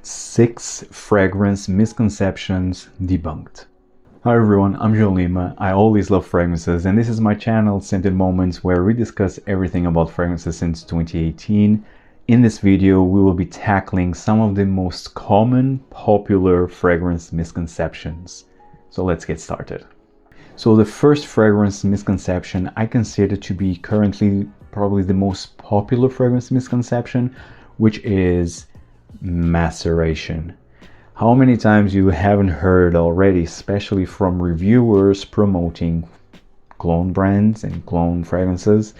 6 fragrance misconceptions debunked. Hi everyone, I'm João Lima. I always love fragrances, and this is my channel Scented Moments, where we discuss everything about fragrances since 2018. In this video, we will be tackling some of the most common, popular fragrance misconceptions. So let's get started. So the first fragrance misconception I consider to be currently probably the most popular fragrance misconception, which is maceration. How many times you haven't heard already, especially from reviewers promoting cologne brands and cologne fragrances,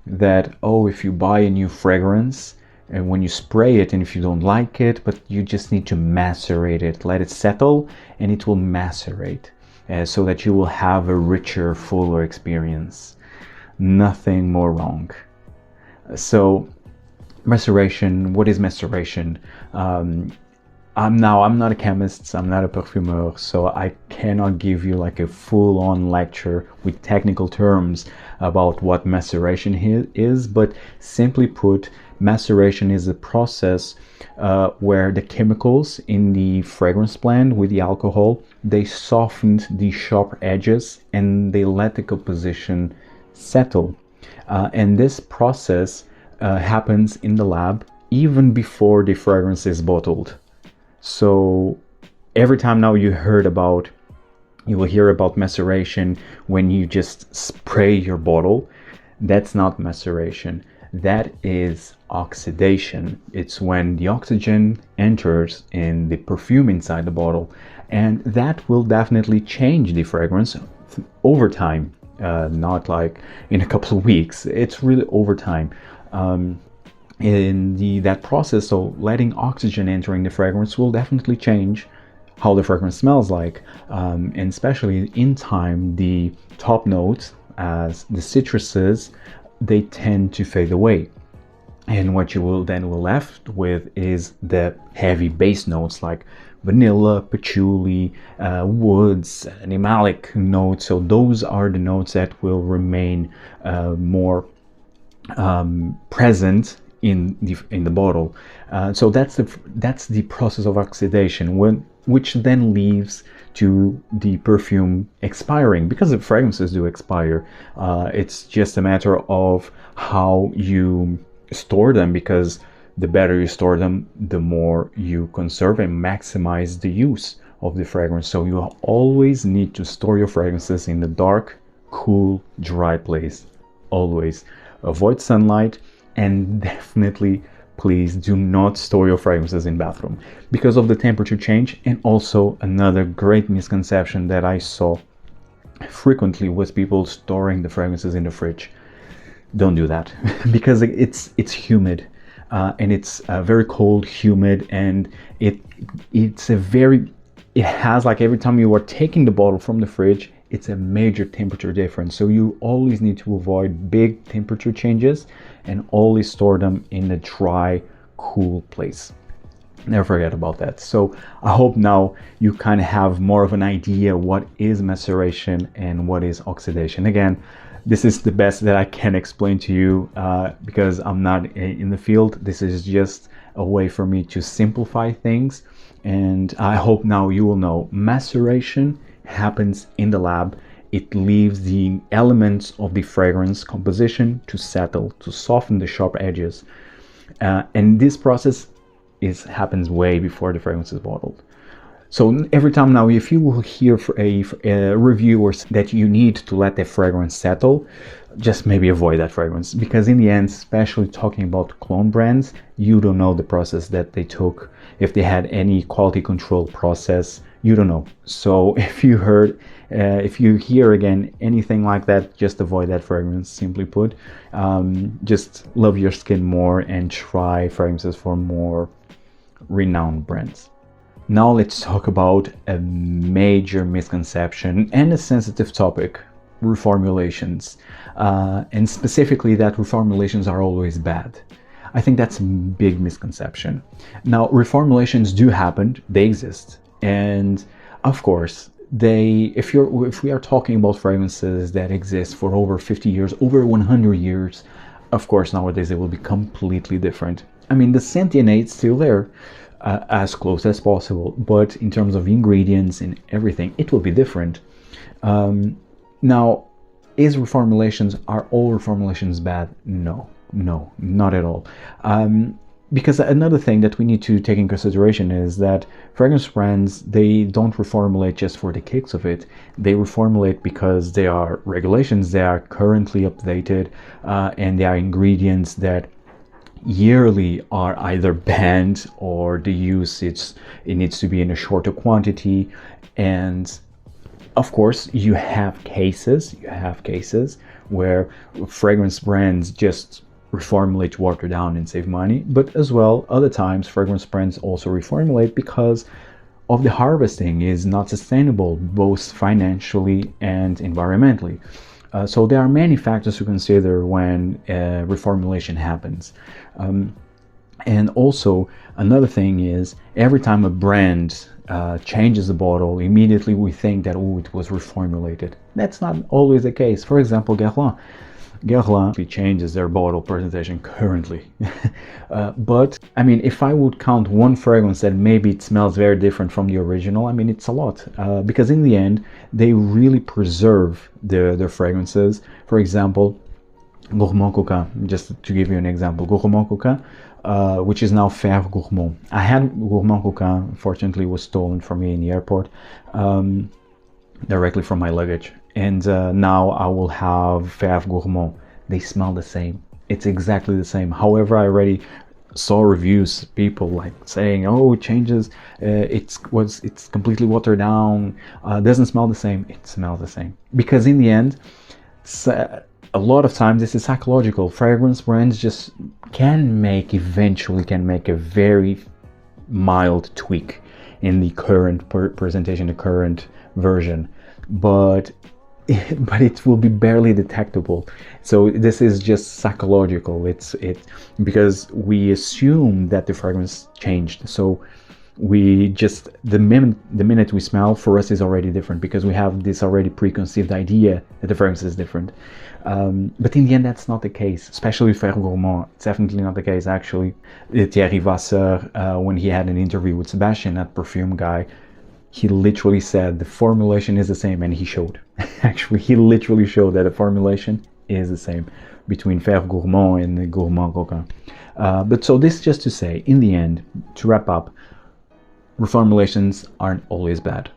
that, oh, if you buy a new fragrance and when you spray it, and if you don't like it, but you just need to macerate it, let it settle, and it will macerate. So that you will have a richer, fuller experience. Nothing more wrong. So, maceration, what is maceration? I'm not a chemist, I'm not a perfumer, so I cannot give you like a full-on lecture with technical terms about what maceration is, but simply put, maceration is a process where the chemicals in the fragrance blend with the alcohol, they softened the sharp edges and they let the composition settle. And this process happens in the lab even before the fragrance is bottled. So every time now you will hear about maceration when you just spray your bottle. That's not maceration. That is oxidation. It's when the oxygen enters in the perfume inside the bottle, and that will definitely change the fragrance over time, not like in a couple of weeks. It's really over time. In that process, so letting oxygen entering the fragrance will definitely change how the fragrance smells like, and especially in time, the top notes, as the citruses, they tend to fade away, and what you will then left with is the heavy base notes like vanilla, patchouli, woods, animalic notes. So those are the notes that will remain more present in the bottle. So that's the process of oxidation, which then leads to the perfume expiring, because the fragrances do expire. It's just a matter of how you store them, because the better you store them, the more you conserve and maximize the use of the fragrance. So you always need to store your fragrances in a dark, cool, dry place. Always avoid sunlight, and definitely please do not store your fragrances in bathroom because of the temperature change. And also another great misconception that I saw frequently was people storing the fragrances in the fridge. Don't do that because it's humid, and it's very cold, humid, and it has, like, every time you are taking the bottle from the fridge, it's a major temperature difference. So you always need to avoid big temperature changes and always store them in a dry, cool place. Never forget about that. So I hope now you kind of have more of an idea what is maceration and what is oxidation. Again, this is the best that I can explain to you because I'm not in the field. This is just a way for me to simplify things, and I hope now you will know maceration happens in the lab. It leaves the elements of the fragrance composition to settle, to soften the sharp edges, and this process happens way before the fragrance is bottled. So every time now, if you will hear a reviewer that you need to let the fragrance settle, just maybe avoid that fragrance, because in the end, especially talking about cologne brands, you don't know the process that they took, if they had any quality control process, you don't know. So if you hear again anything like that, just avoid that fragrance, simply put. Just love your skin more and try fragrances for more renowned brands. Now let's talk about a major misconception and a sensitive topic: reformulations, and specifically that reformulations are always bad. I think that's a big misconception. Now, reformulations do happen, they exist, and of course if we are talking about fragrances that exist for over 50 years, over 100 years, of course nowadays they will be completely different. I mean, the scent DNA is still there. as close as possible, but in terms of ingredients and everything, it will be different. Now, are all reformulations bad? No, not at all. Because another thing that we need to take in consideration is that fragrance brands, they don't reformulate just for the kicks of it. They reformulate because there are regulations that are currently updated, and there are ingredients that yearly are either banned or the use it needs to be in a shorter quantity. And of course, you have cases where fragrance brands just reformulate, water down, and save money. But as well, other times fragrance brands also reformulate because of the harvesting is not sustainable, both financially and environmentally. So there are many factors to consider when reformulation happens. And also, another thing is, every time a brand changes the bottle, immediately we think that, oh, it was reformulated. That's not always the case. For example, Guerlain changes their bottle presentation currently. But I mean, if I would count one fragrance that maybe it smells very different from the original, I mean, it's a lot. Because in the end, they really preserve their fragrances. For example, Gourmand Coca, just to give you an example, Gourmand Coca, which is now Fève Gourmand. I had Gourmand Coca, unfortunately it was stolen from me in the airport, directly from my luggage. And now I will have Fève Gourmand. They smell the same. It's exactly the same. However, I already saw reviews, people like saying, oh, it changes, it's completely watered down, doesn't smell the same. It smells the same. Because in the end, a lot of times this is psychological. Fragrance brands just eventually can make a very mild tweak in the current presentation, the current version, but it will be barely detectable. So this is just psychological. It's because we assume that the fragrance changed. So we just, the minute we smell, for us is already different because we have this already preconceived idea that the fragrance is different. But in the end, that's not the case, especially with Fève Gourmand. It's definitely not the case, actually. Thierry Vasseur, when he had an interview with Sebastian, that perfume guy, he literally said the formulation is the same, and he showed. Actually, he literally showed that the formulation is the same between Fève Gourmand and the Gourmand Coca. But so this just to say, in the end, to wrap up, reformulations aren't always bad.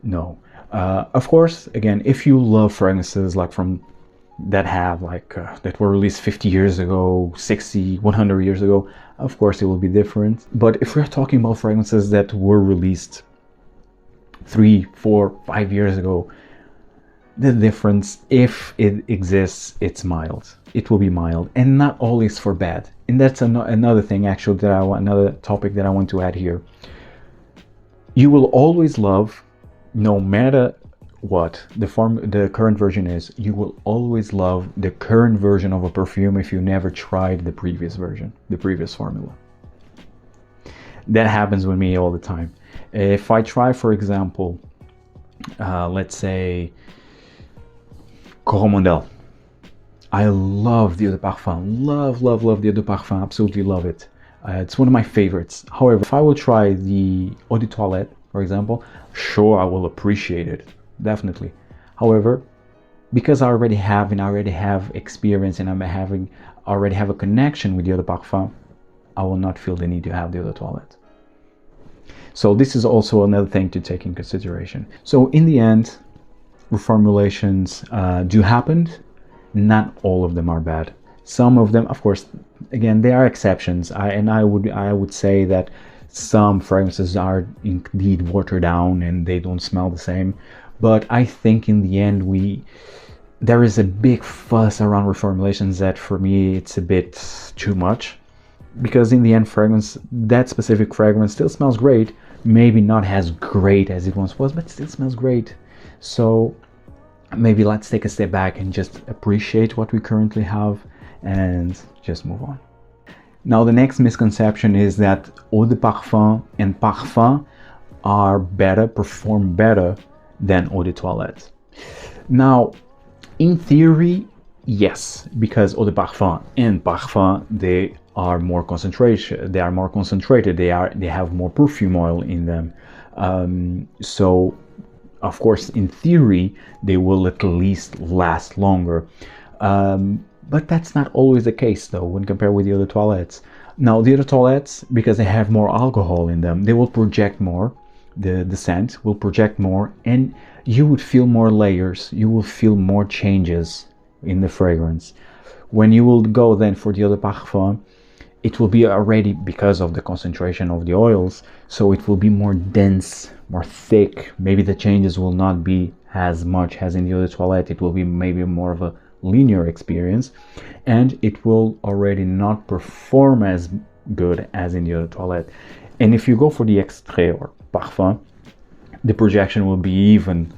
No. Of course, again, if you love fragrances like that were released 50 years ago, 60, 100 years ago, of course it will be different. But if we're talking about fragrances that were released 3, 4, 5 years ago, the difference, if it exists, it's mild. It will be mild, and not always for bad. And that's another thing, actually, another topic that I want to add here. You will always love, no matter what the current version is, you will always love the current version of a perfume if you never tried the previous version, the previous formula. That happens with me all the time. If I try, for example, let's say Coromandel. I love the Eau de Parfum, love the Eau de Parfum, absolutely love it. It's one of my favorites. However, if I will try the Eau de Toilette, for example, sure, I will appreciate it, definitely. However, because I already have experience and already have a connection with the Eau de Parfum, I will not feel the need to have the Eau de Toilette. So this is also another thing to take in consideration. So in the end, reformulations do happen. Not all of them are bad. Some of them, of course, again, there are exceptions. I would say that some fragrances are indeed watered down and they don't smell the same. But I think in the end, there is a big fuss around reformulations that for me it's a bit too much. Because in the end, that specific fragrance still smells great. Maybe not as great as it once was, but still smells great. So maybe let's take a step back and just appreciate what we currently have and just move on. Now, the next misconception is that Eau de Parfum and Parfum perform better than Eau de Toilette. Now, in theory, yes, because Eau de Parfum and Parfum, they are more concentrated. They are more concentrated. They have more perfume oil in them. So, of course, in theory, they will at least last longer. But that's not always the case, though, when compared with the other toilettes. Now, the other toilets, because they have more alcohol in them, they will project more. The scent will project more, and you would feel more layers. You will feel more changes in the fragrance. When you will go then for the other parfum, it will be already, because of the concentration of the oils, so it will be more dense, more thick. Maybe the changes will not be as much as in the other toilette. It will be maybe more of a linear experience, and it will already not perform as good as in the other toilette. And if you go for the extrait or parfum, the projection will be even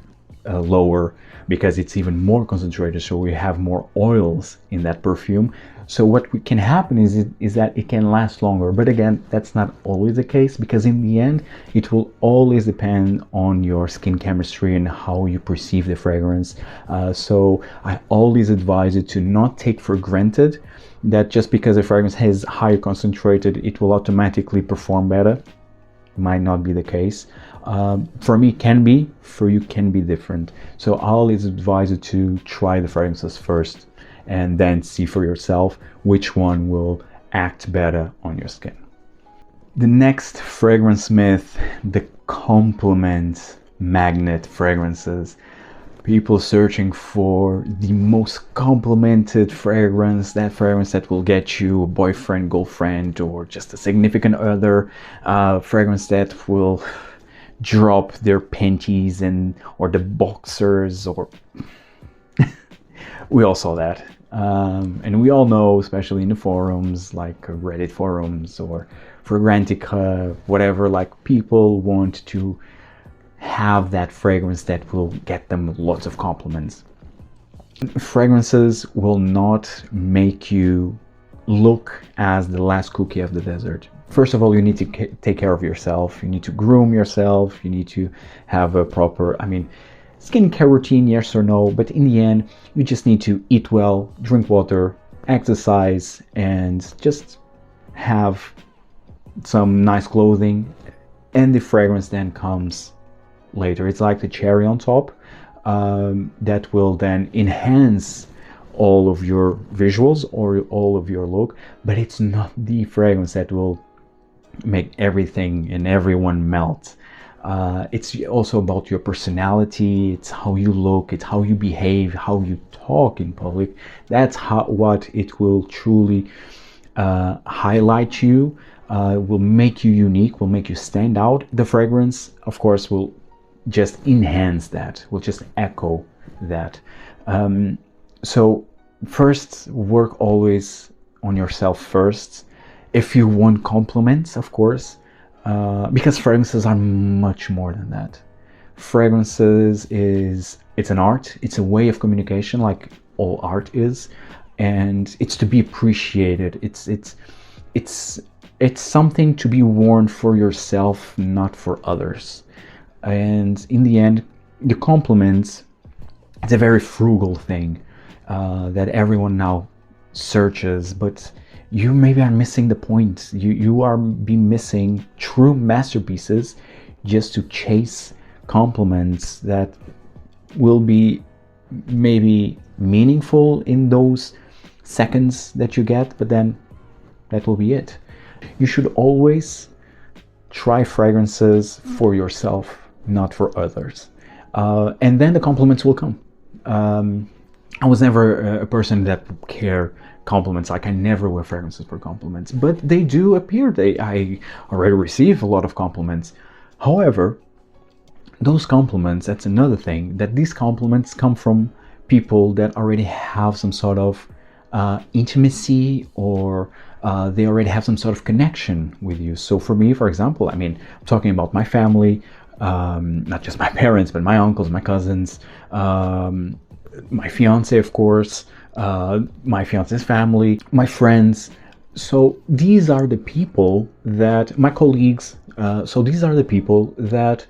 lower, because it's even more concentrated, so we have more oils in that perfume. So what can happen is that it can last longer. But again, that's not always the case, because in the end it will always depend on your skin chemistry and how you perceive the fragrance. So I always advise you to not take for granted that just because a fragrance has higher concentrated, it will automatically perform better. Might not be the case. For me, can be. For you, can be different. So I always advise you to try the fragrances first, and then see for yourself which one will act better on your skin. The next fragrance myth, the compliment magnet fragrances. People searching for the most complimented fragrance, that fragrance that will get you a boyfriend, girlfriend, or just a significant other, fragrance that will drop their panties or the boxers, or we all saw that. And we all know, especially in the forums, like Reddit forums or Fragrantica, whatever, like people want to have that fragrance that will get them lots of compliments. Fragrances will not make you look as the last cookie of the desert. First of all, you need to take care of yourself. You need to groom yourself. You need to have a proper, skincare routine, yes or no, but in the end, you just need to eat well, drink water, exercise, and just have some nice clothing, and the fragrance then comes later. It's like the cherry on top that will then enhance all of your visuals or all of your look, but it's not the fragrance that will make everything and everyone melt. It's also about your personality. It's how you look, it's how you behave, how you talk in public. That's what it will truly highlight you, will make you unique, will make you stand out. The fragrance, of course, will just enhance that, will just echo that. So first, work always on yourself first. If you want compliments, of course, because fragrances are much more than that. Fragrances it's an art, it's a way of communication, like all art is, and it's to be appreciated. It's something to be worn for yourself, not for others. And in the end, the compliments, it's a very frugal thing that everyone now searches, but you maybe are missing the point. You are missing true masterpieces just to chase compliments that will be maybe meaningful in those seconds that you get, but then that will be it. You should always try fragrances for yourself, not for others. And then the compliments will come. I was never a person that care compliments. Like, I never wear fragrances for compliments, but they do appear. I already receive a lot of compliments. However, those compliments, that's another thing, that these compliments come from people that already have some sort of intimacy, or they already have some sort of connection with you. So for me, for example, I'm talking about my family, not just my parents, but my uncles, my cousins, my fiance, of course, my fiance's family, my friends. So these are the people that, my colleagues, so these are the people that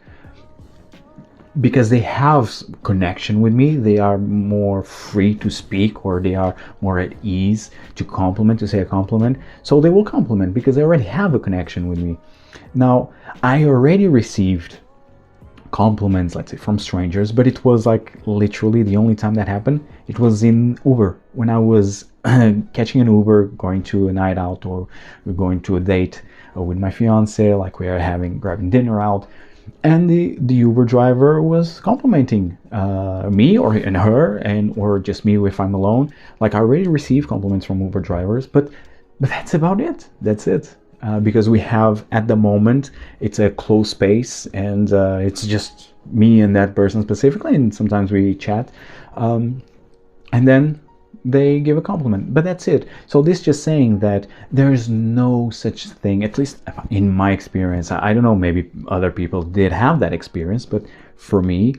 because they have connection with me, they are more free to speak, or they are more at ease to compliment, to say a compliment. So they will compliment because they already have a connection with me. Now, I already received compliments, let's say, from strangers, but it was like literally the only time that happened. It was in Uber, when I was catching an Uber, going to a night out, or going to a date with my fiance, like we are grabbing dinner out. And the Uber driver was complimenting me and her, or just me if I'm alone. Like, I already received compliments from Uber drivers, but that's about it. That's it. Because we have, at the moment, it's a close space, and it's just me and that person specifically, and sometimes we chat. And then they give a compliment, but that's it. So this just saying that there's no such thing, at least in my experience. I don't know, maybe other people did have that experience, but for me,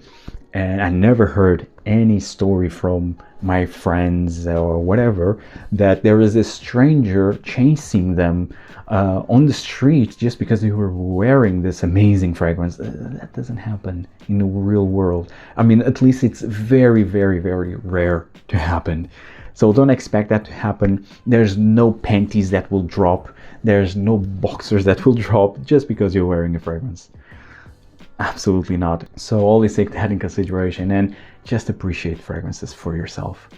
and I never heard any story from my friends or whatever, that there is a stranger chasing them on the street just because they were wearing this amazing fragrance. That doesn't happen in the real world. I mean, at least it's very, very, very rare to happen. So don't expect that to happen. There's no panties that will drop. There's no boxers that will drop just because you're wearing a fragrance. Absolutely not. So always take that in consideration, and just appreciate fragrances for yourself.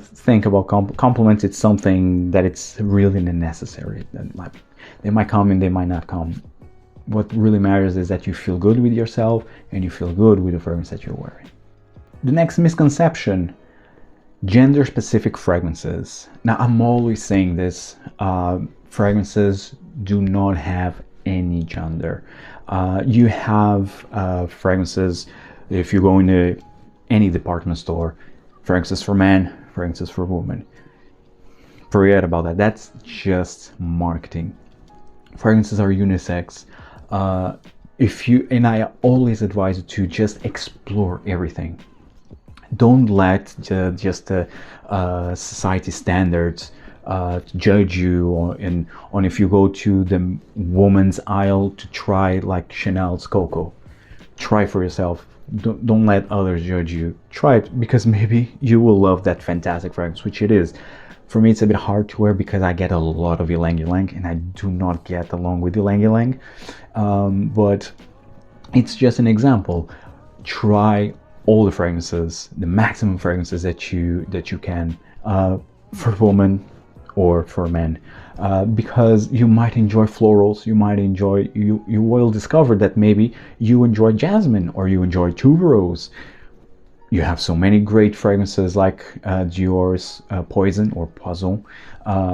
Think about compliments. It's something that it's really necessary. They might come and they might not come. What really matters is that you feel good with yourself and you feel good with the fragrance that you're wearing. The next misconception: gender-specific fragrances. Now, I'm always saying this, fragrances do not have any gender. You have fragrances, if you go into any department store, fragrances for men, fragrances for women. Forget about that. That's just marketing. Fragrances are unisex. I always advise you to just explore everything. Don't let just society standards judge you on if you go to the woman's aisle to try like Chanel's Coco. Try for yourself. Don't let others judge you. Try it, because maybe you will love that fantastic fragrance, which it is. For me, it's a bit hard to wear because I get a lot of ylang ylang, and I do not get along with ylang ylang. But it's just an example. Try all the fragrances, the maximum fragrances that you can, for women or for men, because you might enjoy florals. You will discover that maybe you enjoy jasmine, or you enjoy tuberose. You have so many great fragrances like Dior's Poison or Poison,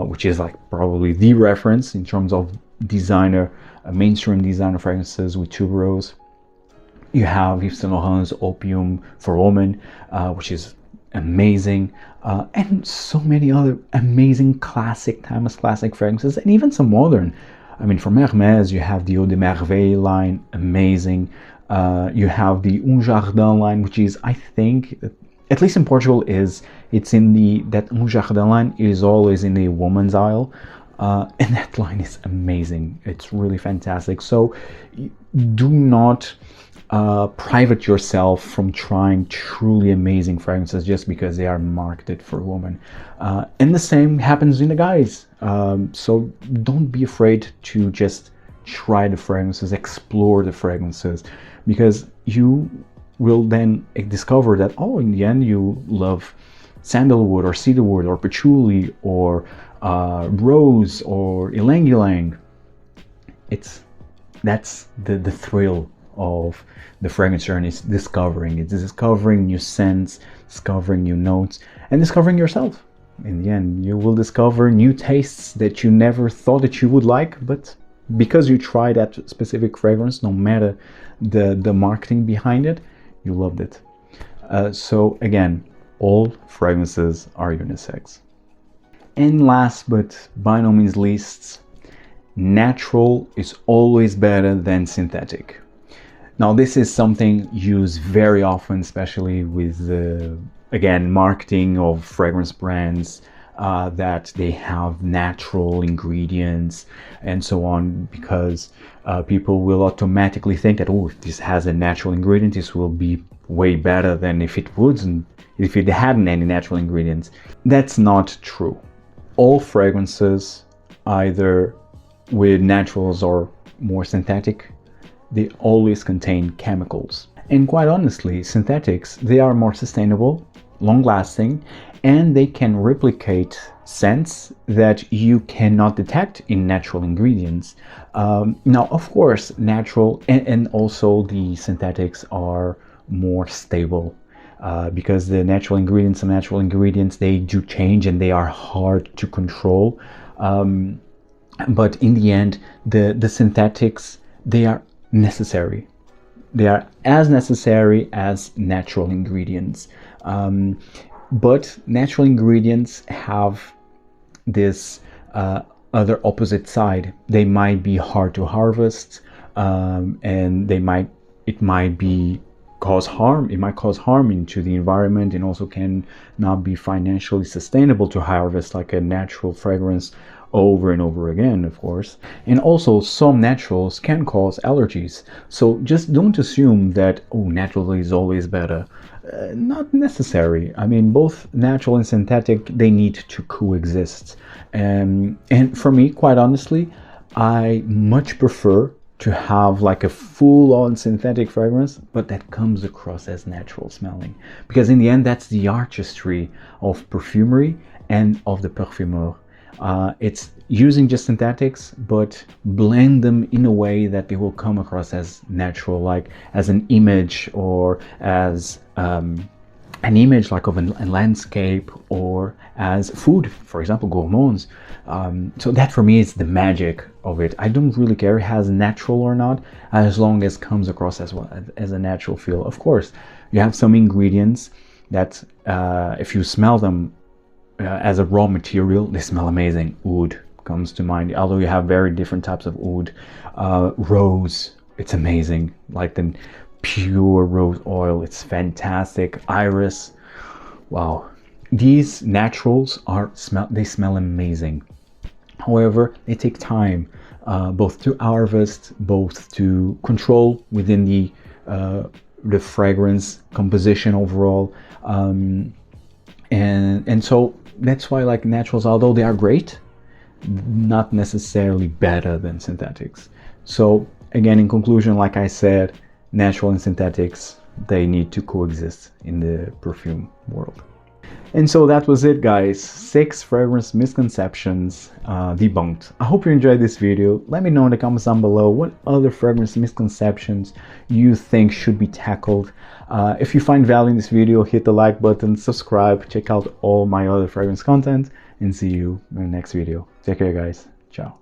which is like probably the reference in terms of designer, mainstream designer fragrances with tuberose. You have Yves Saint Laurent's Opium for Women, which is amazing, and so many other amazing classic, timeless classic fragrances, and even some modern. I mean, from Hermès, you have the Eau de Merveille line, amazing. You have the Un Jardin line, which is, I think, at least in Portugal, it's in that Un Jardin line is always in the woman's aisle, and that line is amazing. It's really fantastic. So do not private yourself from trying truly amazing fragrances just because they are marketed for women. And the same happens in the guys. So don't be afraid to just try the fragrances, explore the fragrances, because you will then discover that, in the end you love sandalwood or cedarwood or patchouli or rose or ylang ylang. That's the thrill of the fragrance journey. It's discovering new scents, discovering new notes, and discovering yourself. In the end, you will discover new tastes that you never thought that you would like, but because you tried that specific fragrance, no matter the marketing behind it, you loved it. So again, all fragrances are unisex. And last but by no means least, natural is always better than synthetic. Now, this is something used very often, especially with, again, marketing of fragrance brands. that they have natural ingredients and so on, because people will automatically think that, oh, if this has a natural ingredient, this will be way better than if it wouldn't, if it hadn't any natural ingredients. That's not true. All fragrances, either with naturals or more synthetic, they always contain chemicals. And quite honestly, synthetics, they are more sustainable, long-lasting, and they can replicate scents that you cannot detect in natural ingredients. Now, of course, natural and also the synthetics are more stable, because the natural ingredients, some natural ingredients, they do change and they are hard to control. But in the end, the synthetics, they are necessary. They are as necessary as natural ingredients. But natural ingredients have this other opposite side. They might be hard to harvest, and it might cause harm into the environment, and also can not be financially sustainable to harvest like a natural fragrance over and over again, of course. And also some naturals can cause allergies. So just don't assume that, oh, natural is always better. Not necessary. I mean, both natural and synthetic, they need to coexist. And for me, quite honestly, I much prefer to have like a full-on synthetic fragrance, but that comes across as natural smelling. Because in the end, that's the artistry of perfumery and of the parfumeur. It's using just synthetics, but blend them in a way that they will come across as natural, like as an image, or as an image like of a landscape, or as food, for example, gourmands. So that for me is the magic of it. I don't really care if it has natural or not, as long as it comes across as a natural feel. Of course, you have some ingredients that if you smell them as a raw material, they smell amazing. Oud comes to mind, although you have very different types of oud. Rose, it's amazing, like the pure rose oil, it's fantastic. Iris, wow. These naturals they smell amazing. However, they take time, both to harvest, both to control within the fragrance composition overall, and so that's why, like, naturals, although they are great, not necessarily better than synthetics. So again, in conclusion, like I said, natural and synthetics, they need to coexist in the perfume world. And so that was it, guys. 6 fragrance misconceptions debunked. I hope you enjoyed this video. Let me know in the comments down below what other fragrance misconceptions you think should be tackled. If you find value in this video, hit the like button, subscribe, check out all my other fragrance content, and see you in the next video. Take care, guys. Ciao.